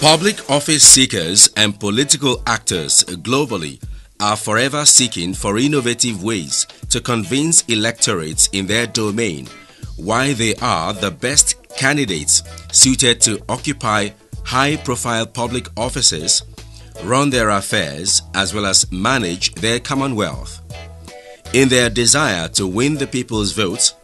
Public office seekers and political actors globally are forever seeking for innovative ways to convince electorates in their domain why they are the best candidates suited to occupy high-profile public offices, run their affairs, as well as manage their commonwealth. In their desire to win the people's vote,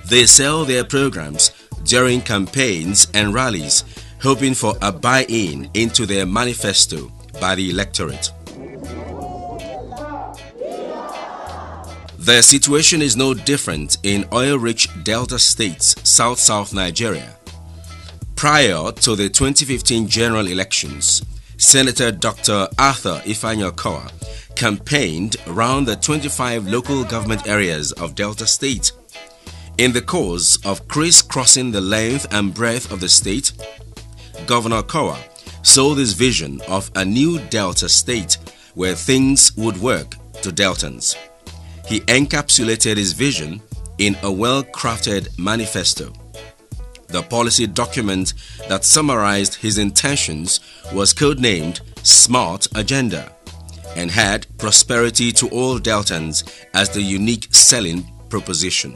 they sell their programs during campaigns and rallies, hoping for a buy-in into their manifesto by the electorate. The situation is no different in oil-rich Delta states, South Nigeria. Prior to the 2015 general elections, Senator Dr. Arthur Ifeanyi-Okowa campaigned around the 25 local government areas of Delta State. In the course of crisscrossing the length and breadth of the state, Governor Okowa sold his vision of a new Delta State where things would work to Deltans. He encapsulated his vision in a well-crafted manifesto. The policy document that summarized his intentions was codenamed Smart Agenda and had prosperity to all Deltans as the unique selling proposition.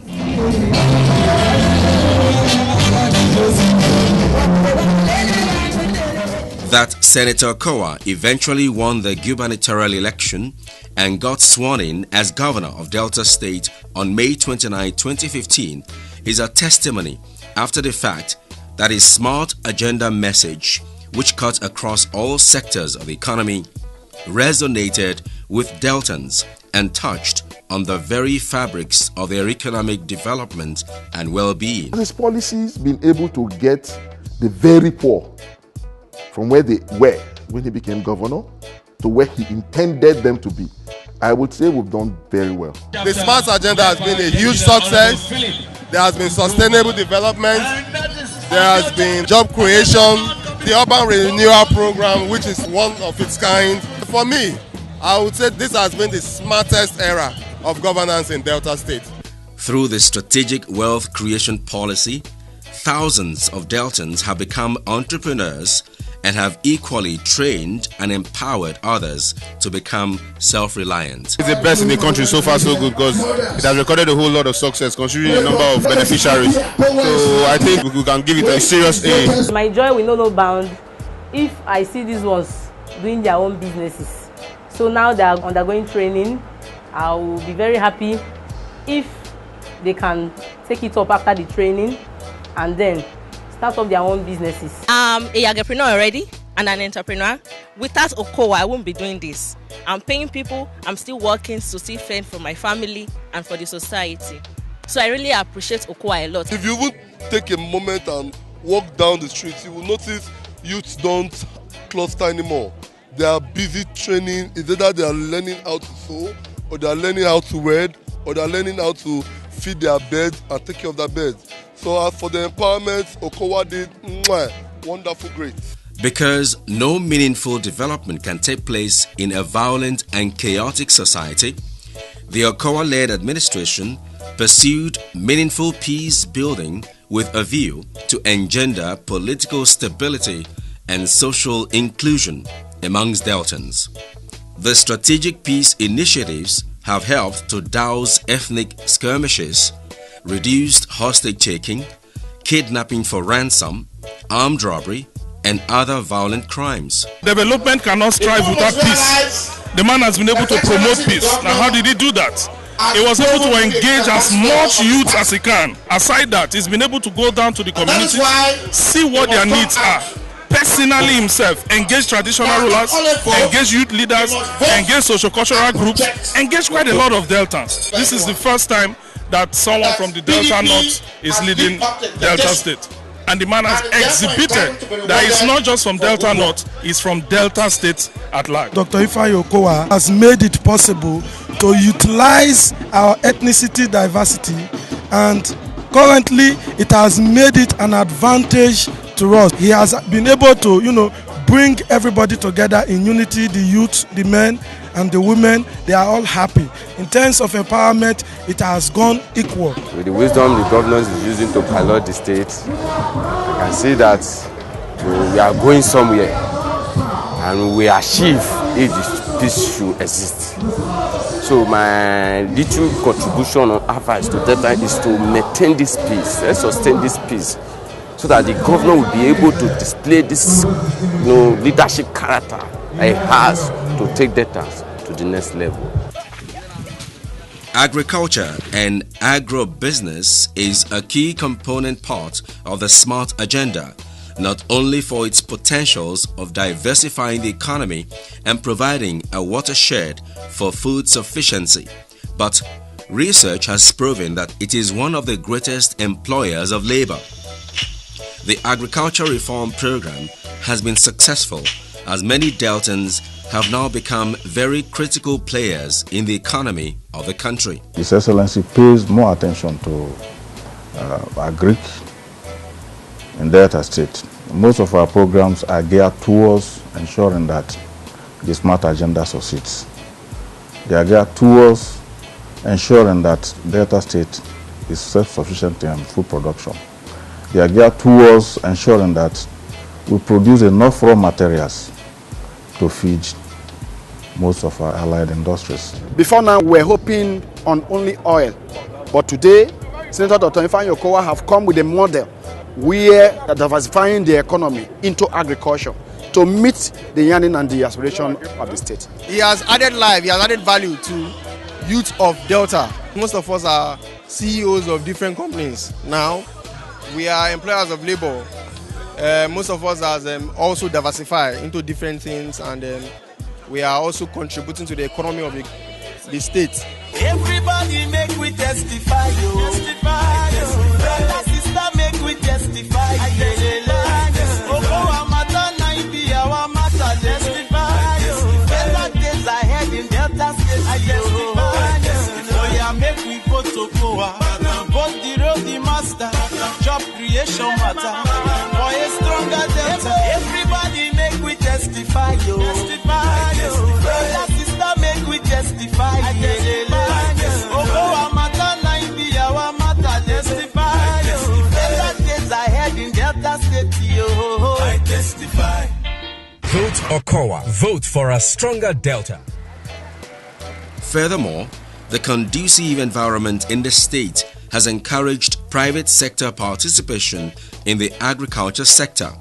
That Senator Okowa eventually won the gubernatorial election and got sworn in as governor of Delta State on May 29, 2015 is a testimony after the fact that his Smart Agenda message, which cut across all sectors of the economy, resonated with Deltans and touched on the very fabrics of their economic development and well-being. His policies been able to get the very poor from where they were when he became governor to where he intended them to be. I would say we've done very well. The Smart Agenda has been a huge success. There has been sustainable development. There has been job creation. The Urban Renewal Program, which is one of its kind. For me, I would say this has been the smartest era of governance in Delta State. Through the strategic wealth creation policy, thousands of Deltans have become entrepreneurs and have equally trained and empowered others to become self-reliant. It's the best in the country so far, so good, because it has recorded a whole lot of success considering the number of beneficiaries. So I think we can give it a serious A. My joy will know no bound if I see these ones doing their own businesses. So now they are undergoing training. I will be very happy if they can take it up after the training and then start up their own businesses. I'm a entrepreneur already and an entrepreneur. Without Okowa, I won't be doing this. I'm paying people, I'm still working to still fend for my family and for the society. So I really appreciate Okowa a lot. If you would take a moment and walk down the streets, you will notice youths don't cluster anymore. They are busy training. It's either they are learning how to sew, or they are learning how to wed, or they are learning how to feed their birds and take care of their birds. So as for the empowerment, Okowa did wonderful, great. Because no meaningful development can take place in a violent and chaotic society, the Okowa-led administration pursued meaningful peace building with a view to engender political stability and social inclusion amongst Deltans. The strategic peace initiatives have helped to douse ethnic skirmishes, reduced hostage-taking, kidnapping for ransom, armed robbery, and other violent crimes. Development cannot strive without peace. The man has been able to promote peace. Now, how did he do that? He was able to engage as much youth as he can. Aside that, he's been able to go down to the community, see what their needs are. Personally himself, engage traditional rulers, engage youth leaders, engage socio-cultural groups, engage quite a lot of Deltans. This is the first time that someone from the Delta North is leading Delta State. And the man has exhibited that he's not just from Delta North, he's from Delta State at large. Dr. Ifeanyi-Okowa has made it possible to utilize our ethnicity diversity, and currently it has made it an advantage to us. He has been able to, bring everybody together in unity, the youth, the men, and the women. They are all happy. In terms of empowerment, it has gone equal. With the wisdom the government is using to pilot the state, I can see that So we are going somewhere, and we achieve if this should exist. So my little contribution or advice to Delta is to maintain this peace, let's sustain this peace, so that the governor will be able to display this leadership character that he has to take Deltas to the next level. Agriculture and agro-business is a key component part of the SMART agenda, not only for its potentials of diversifying the economy and providing a watershed for food sufficiency, but research has proven that it is one of the greatest employers of labor. The Agriculture Reform Program has been successful, as many Deltans have now become very critical players in the economy of the country. His Excellency pays more attention to agric in Delta State. Most of our programs are geared towards ensuring that the SMART agenda succeeds. They are geared towards ensuring that Delta State is self-sufficient in food production. They are geared towards ensuring that we produce enough raw materials to feed most of our allied industries. Before now, we were hoping on only oil, but today, Senator Dr. Ifeanyi Okowa have come with a model where they're diversifying the economy into agriculture to meet the yearning and the aspiration of the state. He has added life, he has added value to youth of Delta. Most of us are CEOs of different companies. Now, we are employers of labor. Most of us has also diversified into different things, and we are also contributing to the economy of the state. Everybody make we testify, yo. Testify, yo. Brother, sister, make we testify. Okowa matter, Naibi, our matter, testify, yo. Better days ahead in Delta State, testify, yo. Yeah, make we vote Okowa. Vote the road, the master. Job creation matter. For a stronger Delta. Everybody make we testify, yo. Testify, yo. Brother, sister, make we testify, Okowa matter, Naibi, our matter, testify, yo. Better days ahead in Delta State, yo. I testify. Vote Okowa. Vote for a stronger Delta. Furthermore, the conducive environment in the state has encouraged private sector participation in the agriculture sector.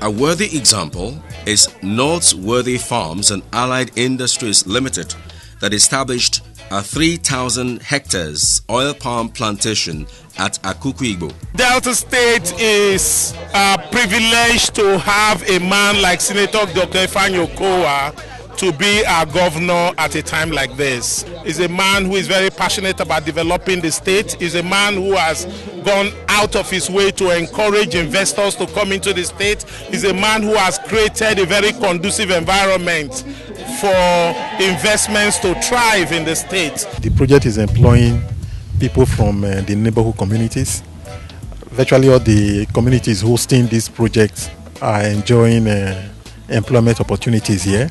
A worthy example is Northworthy Farms and Allied Industries Limited that established a 3,000 hectares oil palm plantation at Akuku-Igbo. Delta State is privileged to have a man like Senator Dr. Ifeanyi Okowa to be our governor at a time like this. He's a man who is very passionate about developing the state. He's a man who has gone out of his way to encourage investors to come into the state. He's a man who has created a very conducive environment for investments to thrive in the state. The project is employing people from the neighborhood communities. Virtually all the communities hosting this project are enjoying employment opportunities here.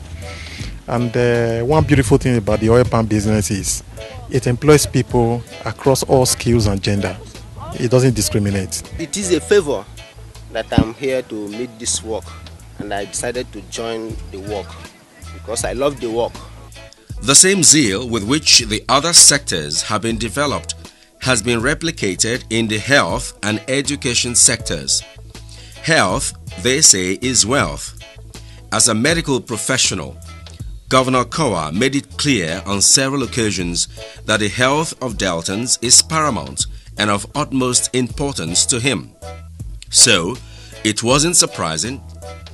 And one beautiful thing about the oil palm business is it employs people across all skills and gender. It doesn't discriminate. It is a favor that I'm here to meet this work, and I decided to join the work because I love the work. The same zeal with which the other sectors have been developed has been replicated in the health and education sectors. Health, they say, is wealth. As a medical professional, Governor Okowa made it clear on several occasions that the health of Deltans is paramount and of utmost importance to him. So, it wasn't surprising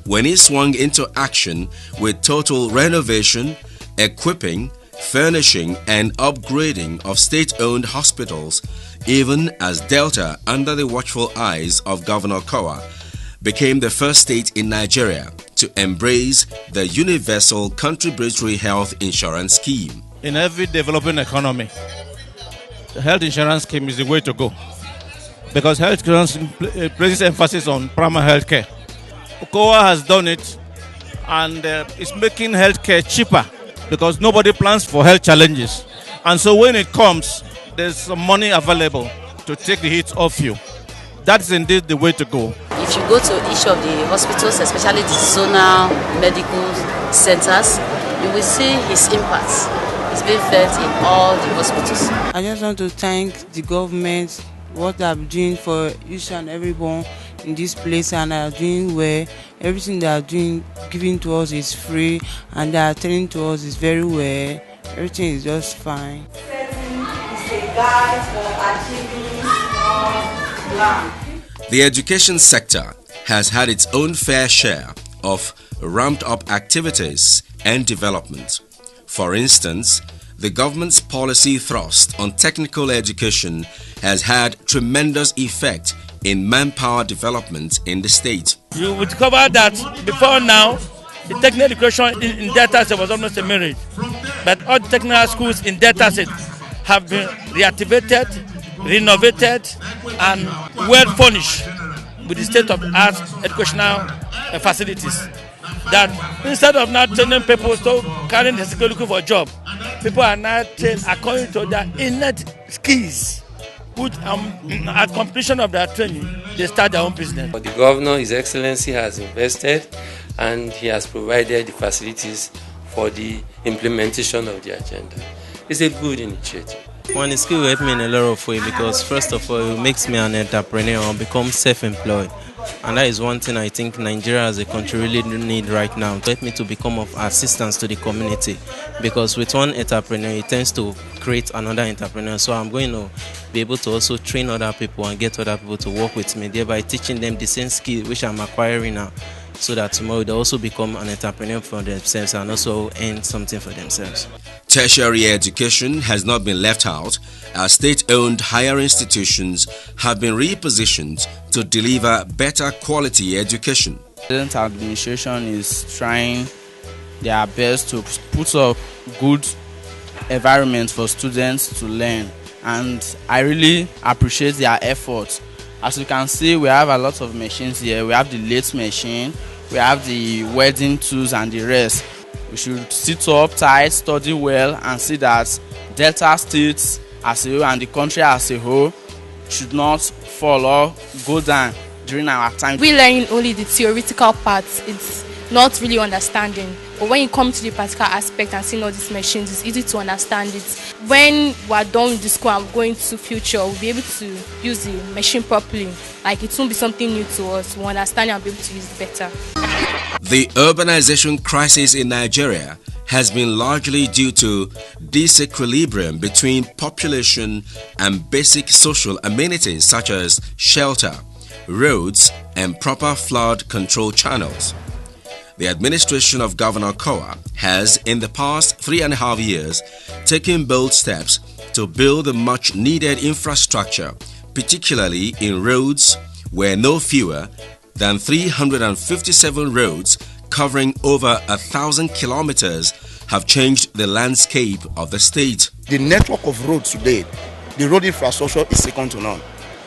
when he swung into action with total renovation, equipping, furnishing and upgrading of state-owned hospitals, even as Delta, under the watchful eyes of Governor Okowa, became the first state in Nigeria to embrace the Universal Contributory Health Insurance Scheme. In every developing economy, the health insurance scheme is the way to go, because health insurance places emphasis on primary health care. Okowa has done it, and it's making health care cheaper because nobody plans for health challenges. And so when it comes, there's some money available to take the hit off you. That's indeed the way to go. If you go to each of the hospitals, especially the zonal medical centers, you will see his impact. It's being felt in all the hospitals. I just want to thank the government, what they are doing for each and everyone in this place, and they are doing well. Everything they are doing, giving to us is free, and they are telling to us is very well. Everything is just fine. The education sector has had its own fair share of ramped-up activities and development. For instance, the government's policy thrust on technical education has had tremendous effect in manpower development in the state. You would cover that before now, the technical education in Delta State was almost a marriage. But all the technical schools in Delta State have been reactivated, renovated, and well furnished with the state-of-the-art educational facilities. That instead of not training people to carrying the skill looking for a job, people are now trained according to their innate skills, which at completion of their training, they start their own business. The governor, His Excellency, has invested and he has provided the facilities for the implementation of the agenda. It's a good initiative. One skill will help me in a lot of ways because first of all, it makes me an entrepreneur and become self-employed. And that is one thing I think Nigeria as a country really need right now, to help me to become of assistance to the community. Because with one entrepreneur, it tends to create another entrepreneur. So I'm going to be able to also train other people and get other people to work with me, thereby teaching them the same skill which I'm acquiring now, so that tomorrow they also become an entrepreneur for themselves and also earn something for themselves. Tertiary education has not been left out, as state-owned higher institutions have been repositioned to deliver better quality education. The present administration is trying their best to put up good environment for students to learn, and I really appreciate their efforts. As you can see, we have a lot of machines here. We have the lathe machine, we have the welding tools and the rest. We should sit up tight, study well, and see that Delta State as a whole and the country as a whole should not fall or go down during our time. We learn only the theoretical parts. It's not really understanding. But when you come to the practical aspect and seeing all these machines, it's easy to understand it. When we're done with the school and going to future, we'll be able to use the machine properly. Like it won't be something new to us. We'll understand it and be able to use it better. The urbanization crisis in Nigeria has been largely due to disequilibrium between population and basic social amenities such as shelter, roads, and proper flood control channels. The administration of Governor Okowa has, in the past 3.5 years, taken bold steps to build the much-needed infrastructure, particularly in roads, where no fewer than 357 roads covering over 1,000 kilometers have changed the landscape of the state. The network of roads today, the road infrastructure is second to none.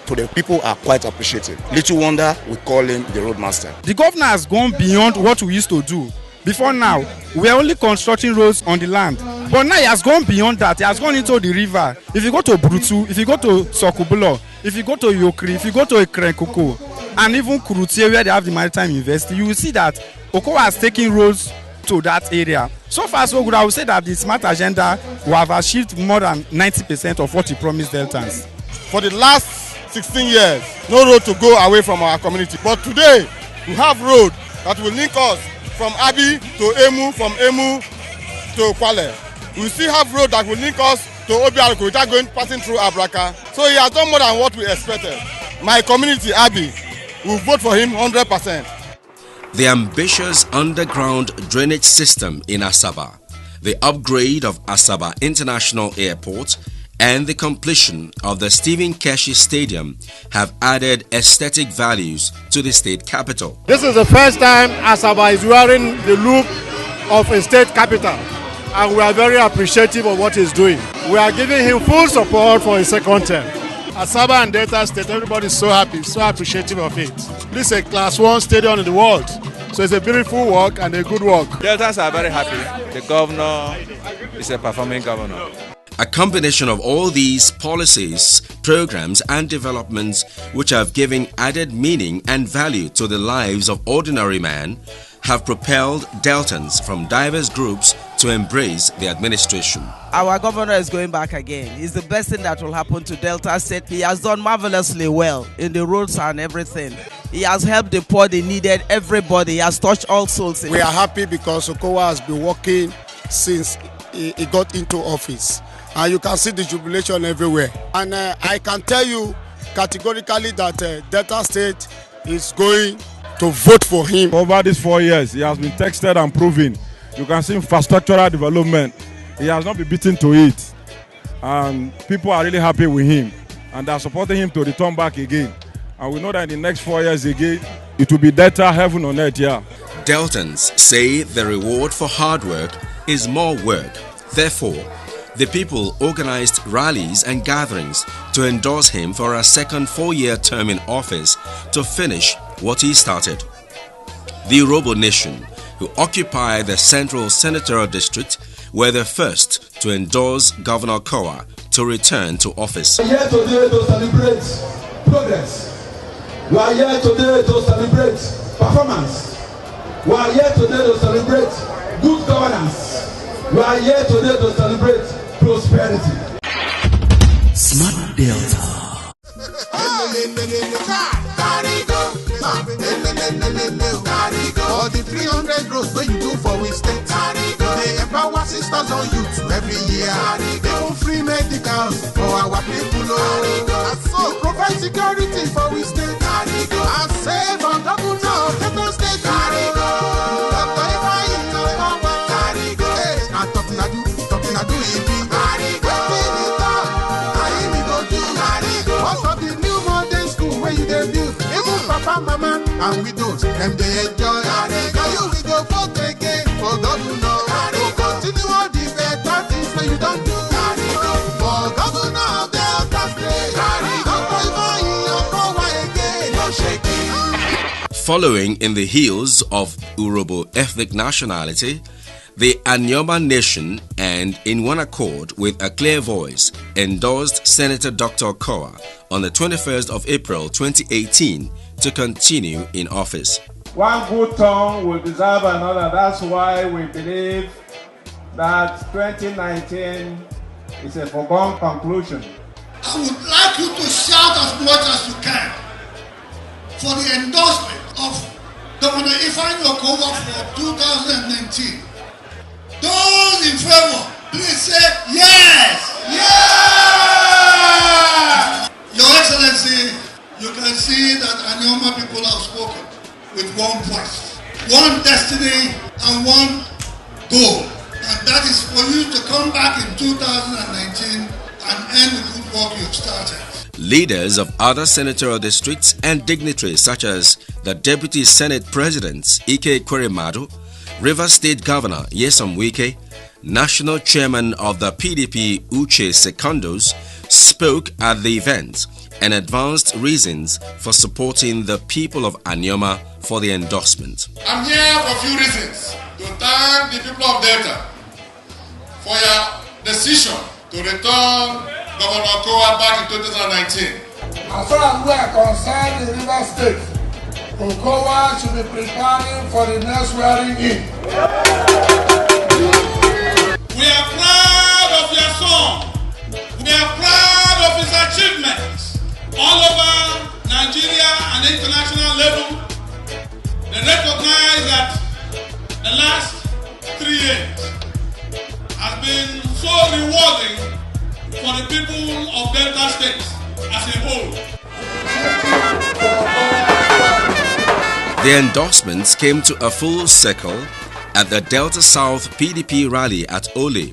So the people are quite appreciative. Little wonder we call him the roadmaster. The governor has gone beyond what we used to do. Before now, we are only constructing roads on the land. But now he has gone beyond that. He has gone into the river. If you go to Brutu, if you go to Sokubulo, if you go to Yokri, if you go to Ekrenkoko, and even Kurutie where they have the Maritime University, you will see that Okowa has taken roads to that area. So far so good, I would say that the smart agenda will have achieved more than 90% of what he promised Deltans. For the last 16 years, no road to go away from our community. But today, we have road that will link us from Abi to Emu, from Emu to Kwale. We still have road that will link us to Obiaruku without passing through Abraka. So he has done more than what we expected. My community, Abi, will vote for him 100%. The ambitious underground drainage system in Asaba, the upgrade of Asaba International Airport, and the completion of the Stephen Keshi Stadium have added aesthetic values to the state capital. This is the first time Asaba is wearing the look of a state capital, and we are very appreciative of what he's doing. We are giving him full support for his second term. Asaba and Delta State, everybody is so happy, so appreciative of it. This is a class 1 stadium in the world, so it's a beautiful work and a good work. Deltans are very happy. The governor is a performing governor. A combination of all these policies, programs and developments which have given added meaning and value to the lives of ordinary man have propelled Deltans from diverse groups to embrace the administration. Our governor is going back again. It's the best thing that will happen to Delta State. He has done marvelously well in the roads and everything. He has helped the poor, the needed, everybody. He has touched all souls. We are happy because OKOWA has been working since he got into office. And you can see the jubilation everywhere. And I can tell you categorically that Delta State is going to vote for him. Over these 4 years, he has been tested and proven. You can see infrastructural development. He has not been beaten to it. And people are really happy with him. And they are supporting him to return back again. And we know that in the next 4 years again, it will be Delta heaven on earth, yeah. Deltans say the reward for hard work is more work. Therefore, the people organized rallies and gatherings to endorse him for a second 4-year term in office to finish what he started. The Urhobo Nation, who occupy the Central Senatorial District, were the first to endorse Governor Okowa to return to office. We are here today to celebrate progress. We are here today to celebrate performance. We are here today to celebrate good governance. We are here today to celebrate prosperity. Smart Delta. All the 300 roads where you do for we state. They empower sisters on youth every year. They own free medical for our people. So provide security for we state. And save on double now. Delta State. Talking I do it. Papa, mama, and widows, them they enjoy. Now you will go vote again for governor. To continue all the better things that you don't do. For governor of Delta State, don't go again, no shaking. Following in the heels of Urhobo ethnic nationality, the Anyoma Nation, and in one accord with a clear voice, endorsed Senator Dr. Okowa on the 21st of April 2018 to continue in office. One good turn will deserve another. That's why we believe that 2019 is a foregone conclusion. I would like you to shout as much as you can for the endorsement of Governor Okowa for 2019. Those in favor, please say yes! Yeah! Your Excellency, you can see that Anyoma people have spoken with one voice, one destiny and one goal. And that is for you to come back in 2019 and end the good work you've started. Leaders of other senatorial districts and dignitaries such as the Deputy Senate President Ike Kwerimadu, Rivers State Governor Nyesom Wike, National Chairman of the PDP Uche Secondos spoke at the event and advanced reasons for supporting the people of Anyoma for the endorsement. I'm here for a few reasons. To thank the people of Delta for your decision to return Governor Okowa back in 2019. As far as we are concerned in Rivers State, Okowa should be preparing for the next swearing in. We are proud of your son. We are proud of his achievements all over Nigeria and international level. They recognize that the last 3 years has been so rewarding for the people of Delta State as a whole. The endorsements came to a full circle at the Delta South PDP rally at Ole.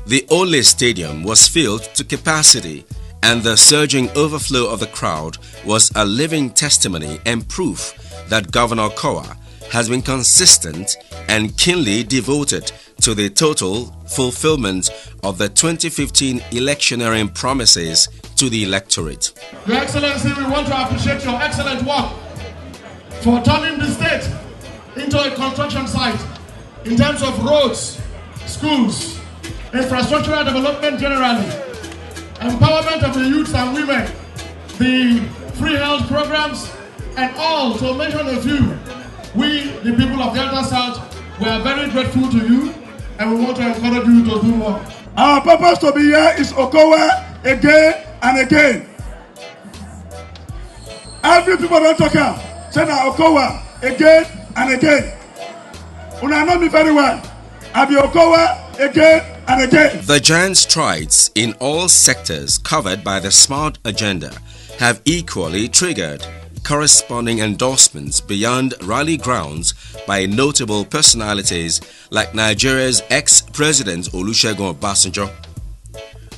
The Ole Stadium was filled to capacity, and the surging overflow of the crowd was a living testimony and proof that Governor Okowa has been consistent and keenly devoted to the total fulfillment of the 2015 electioneering promises to the electorate. Your Excellency, we want to appreciate your excellent work for turning the state into a construction site in terms of roads, schools, infrastructural development generally, empowerment of the youths and women, the free health programs, and all, to mention a few. We, the people of Delta South, we are very grateful to you, and we want to encourage you to do more. Our purpose to be here is Okowa again and again. Every people don't talk about say na Okowa again and again. Una know me very well. I be Okowa again and again. The giant strides in all sectors covered by the SMART agenda have equally triggered corresponding endorsements beyond rally grounds by notable personalities like Nigeria's ex-president Olusegun Obasanjo.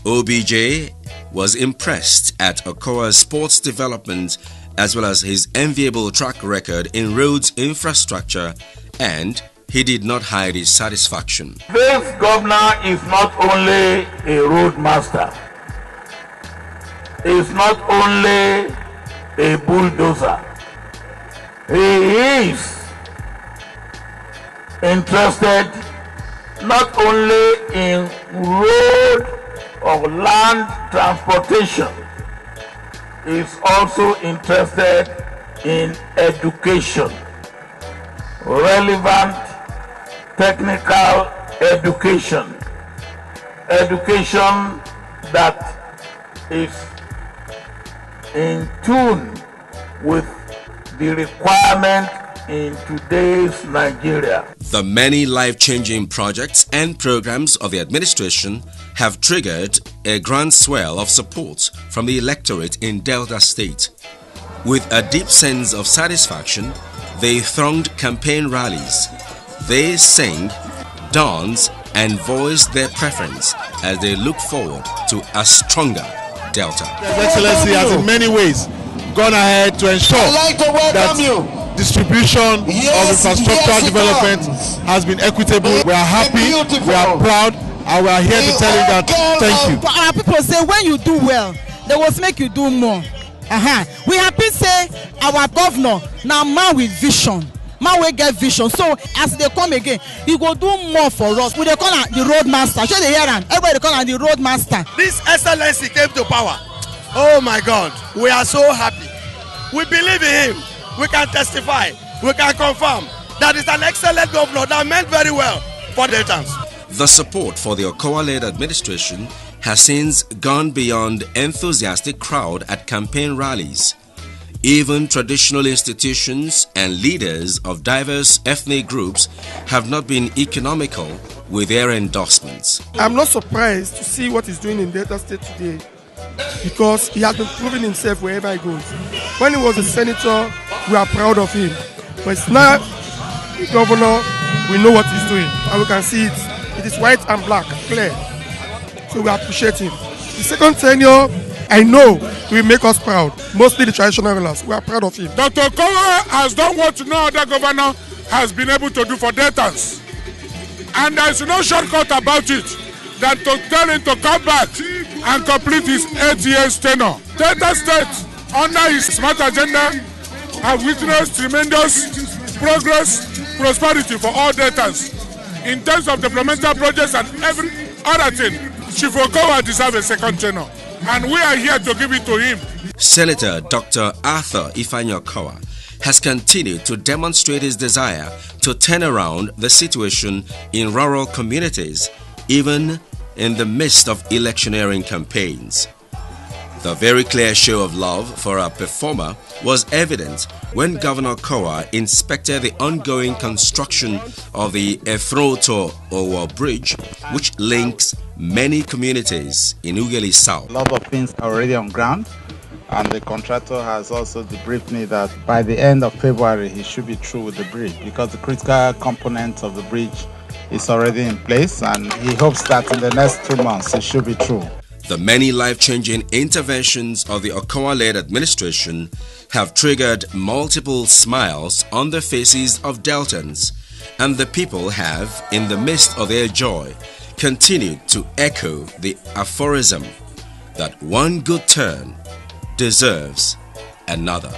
OBJ was impressed at Okowa's sports development as well as his enviable track record in roads infrastructure, and he did not hide his satisfaction. This governor is not only a road master, he is not only a bulldozer, he is interested not only in road or land transportation, he is also interested in education, relevant technical education, education that is in tune with the requirement in today's Nigeria. The many life-changing projects and programs of the administration have triggered a grand swell of support from the electorate in Delta State. With a deep sense of satisfaction, they thronged campaign rallies. They sang, danced, and voiced their preference as they look forward to a stronger Delta. His Excellency has in many ways gone ahead to ensure that distribution of infrastructural development has been equitable. We are happy, we are proud, and we are here to tell you that thank you. Our people say when you do well, they will make you do more. We happy say our governor now man with vision. Man will get vision. So as they come again, he will do more for us. We they call him the road master. Show the hear him. Everybody call him the road master. This excellency came to power. Oh my God, we are so happy. We believe in him. We can testify. We can confirm that is an excellent governor that meant very well for Deltans. The support for the Okowa-led administration has since gone beyond enthusiastic crowd at campaign rallies. Even traditional institutions and leaders of diverse ethnic groups have not been economical with their endorsements. I'm not surprised to see what he's doing in Delta State today, because he has been proving himself wherever he goes. When he was a senator, we are proud of him. But it's now the governor, we know what he's doing, and we can see it. It is white and black, clear. So we appreciate him. The second tenure, I know, will make us proud. Mostly the traditional rulers. We are proud of him. Dr. Okowa has done what no other governor has been able to do for Deltans. And there is no shortcut about it than to tell him to come back and complete his 8 years tenure. Delta State, under his SMART agenda, have witnessed tremendous progress, prosperity for all Deltans. In terms of developmental projects and every other thing, Chief Okowa deserves a second tenure. And we are here to give it to him. Senator Dr. Arthur Okowa has continued to demonstrate his desire to turn around the situation in rural communities, even in the midst of electioneering campaigns. The very clear show of love for a performer was evident when Governor Okowa inspected the ongoing construction of the Efro-to-Owo Bridge, which links many communities in Ughelli South. A lot of things are already on ground, and the contractor has also debriefed me that by the end of February he should be through with the bridge, because the critical component of the bridge is already in place, and he hopes that in the next 2 months it should be through. The many life-changing interventions of the Okowa-led administration have triggered multiple smiles on the faces of Deltans, and the people have, in the midst of their joy, continued to echo the aphorism that one good turn deserves another.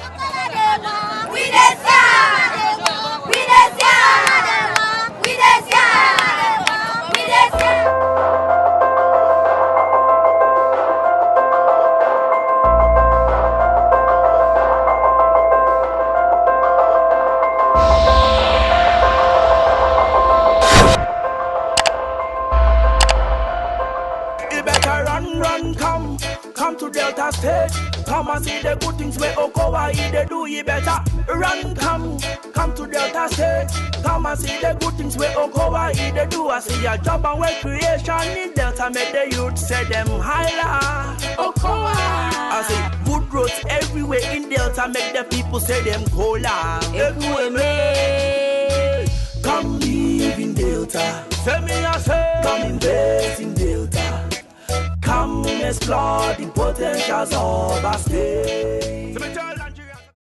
State. Come and see the good things where Okowa they do you better. Run, come to Delta State. Come and see the good things where Okowa they do. I see your job and work creation in Delta make the youth say them higher. Okowa. I see good roads everywhere in Delta make the people say them cola. Everywhere. Come live in Delta. Say me I say. Come invest in Delta. Come explore the potentials of our state.